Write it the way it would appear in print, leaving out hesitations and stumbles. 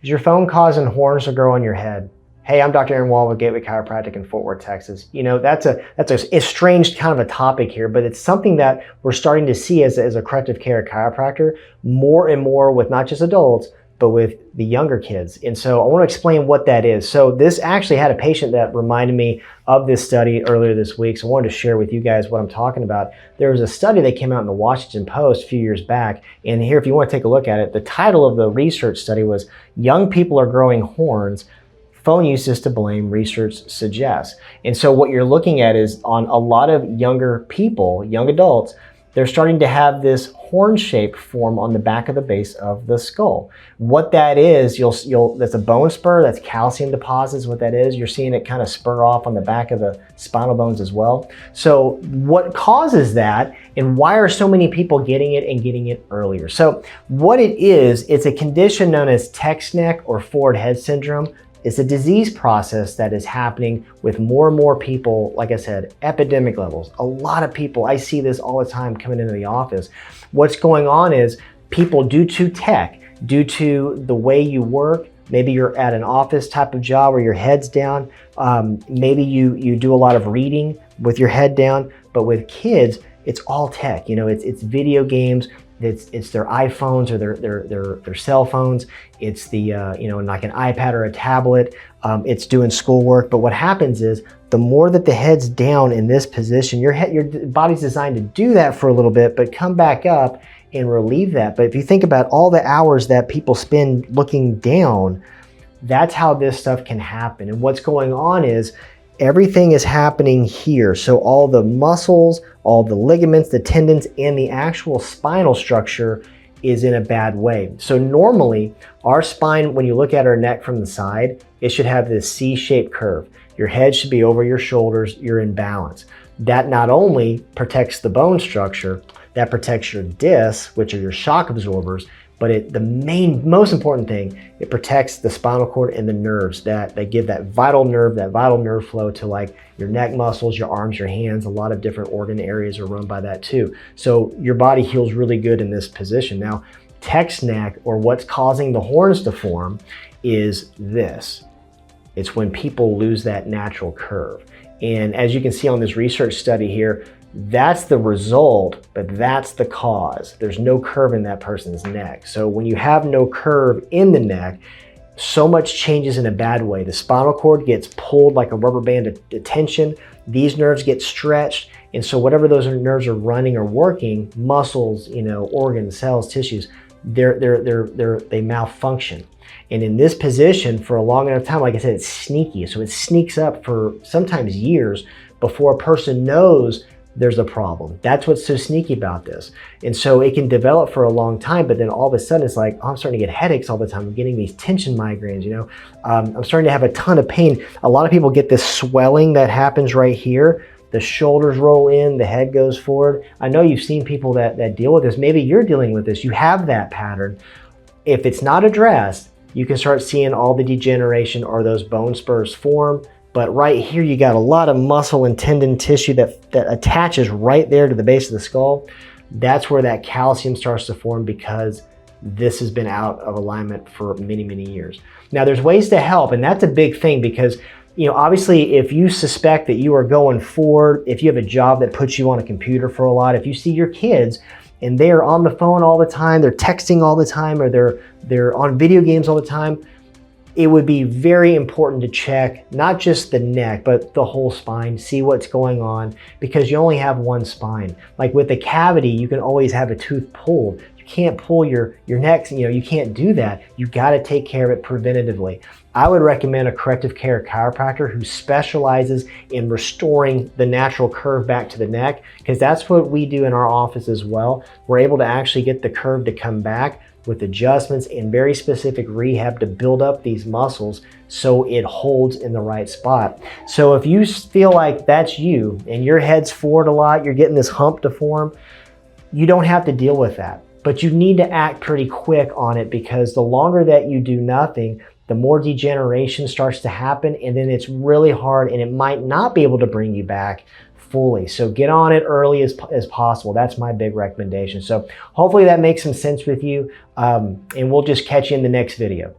Is your phone causing horns to grow on your head? Hey, I'm Dr. Aaron Wall with Gateway Chiropractic in Fort Worth, Texas. You know, that's a strange kind of a topic here, but it's something that we're starting to see as a corrective care chiropractor more and more with not just adults, but with the younger kids. And so I want to explain what that is. So this actually had a patient that reminded me of this study earlier this week. So I wanted to share with you guys what I'm talking about. There was a study that came out in the Washington Post a few years back. And here, if you want to take a look at it, the title of the research study was "Young People Are Growing Horns. Phone Use is to Blame, Research Suggests." And so what you're looking at is on a lot of younger people, young adults, they're starting to have this horn shape form on the back of the base of the skull. What that is, that's a bone spur, that's calcium deposits, what that is. You're seeing it kind of spur off on the back of the spinal bones as well. So what causes that, and why are so many people getting it and getting it earlier? So what it is, it's a condition known as text neck or forward head syndrome. It's a disease process that is happening with more and more people, like I said, epidemic levels. A lot of people, I see this all the time coming into the office. What's going on is people, due to tech, due to the way you work, maybe you're at an office type of job where your head's down, maybe you do a lot of reading with your head down, but with kids, it's all tech. You know, it's video games, it's their iPhones or their cell phones. It's the like an iPad or a tablet. It's doing schoolwork. But what happens is the more that the head's down in this position, your body's designed to do that for a little bit, but come back up and relieve that. But if you think about all the hours that people spend looking down, that's how this stuff can happen. And what's going on is everything is happening here. So all the muscles, all the ligaments, the tendons, and the actual spinal structure is in a bad way. So normally our spine, when you look at our neck from the side, it should have this C-shaped curve. Your head should be over your shoulders, you're in balance. That not only protects the bone structure, that protects your discs, which are your shock absorbers, but the most important thing, it protects the spinal cord and the nerves that give that vital nerve flow to like your neck muscles, your arms, your hands. A lot of different organ areas are run by that too. So your body heals really good in this position. Now, text neck, or what's causing the horns to form, is this. It's when people lose that natural curve. And as you can see on this research study here, that's the result, but that's the cause. There's no curve in that person's neck. So when you have no curve in the neck, so much changes in a bad way. The spinal cord gets pulled like a rubber band at tension. These nerves get stretched. And so whatever those nerves are running or working, muscles, organs, cells, tissues, they malfunction. And in this position for a long enough time, like I said, it's sneaky. So it sneaks up for sometimes years before a person knows there's a problem. That's what's so sneaky about this. And so it can develop for a long time, but then all of a sudden it's like, oh, I'm starting to get headaches all the time. I'm getting these tension migraines, I'm starting to have a ton of pain. A lot of people get this swelling that happens right here. The shoulders roll in, the head goes forward. I know you've seen people that deal with this. Maybe you're dealing with this. You have that pattern. If it's not addressed, you can start seeing all the degeneration or those bone spurs form. But right here, you got a lot of muscle and tendon tissue that attaches right there to the base of the skull. That's where that calcium starts to form because this has been out of alignment for many, many years. Now, there's ways to help, and that's a big thing because, obviously, if you suspect that you are going forward, if you have a job that puts you on a computer for a lot, if you see your kids and they are on the phone all the time, they're texting all the time, or they're on video games all the time, it would be very important to check not just the neck, but the whole spine, see what's going on, because you only have one spine. Like with a cavity, you can always have a tooth pulled. You can't pull your neck, you can't do that. You gotta take care of it preventatively. I would recommend a corrective care chiropractor who specializes in restoring the natural curve back to the neck, because that's what we do in our office as well. We're able to actually get the curve to come back with adjustments and very specific rehab to build up these muscles so it holds in the right spot. So if you feel like that's you and your head's forward a lot, you're getting this hump to form, you don't have to deal with that. But you need to act pretty quick on it, because the longer that you do nothing, the more degeneration starts to happen, and then it's really hard and it might not be able to bring you back fully. So get on it early as possible. That's my big recommendation. So hopefully that makes some sense with you, and we'll just catch you in the next video.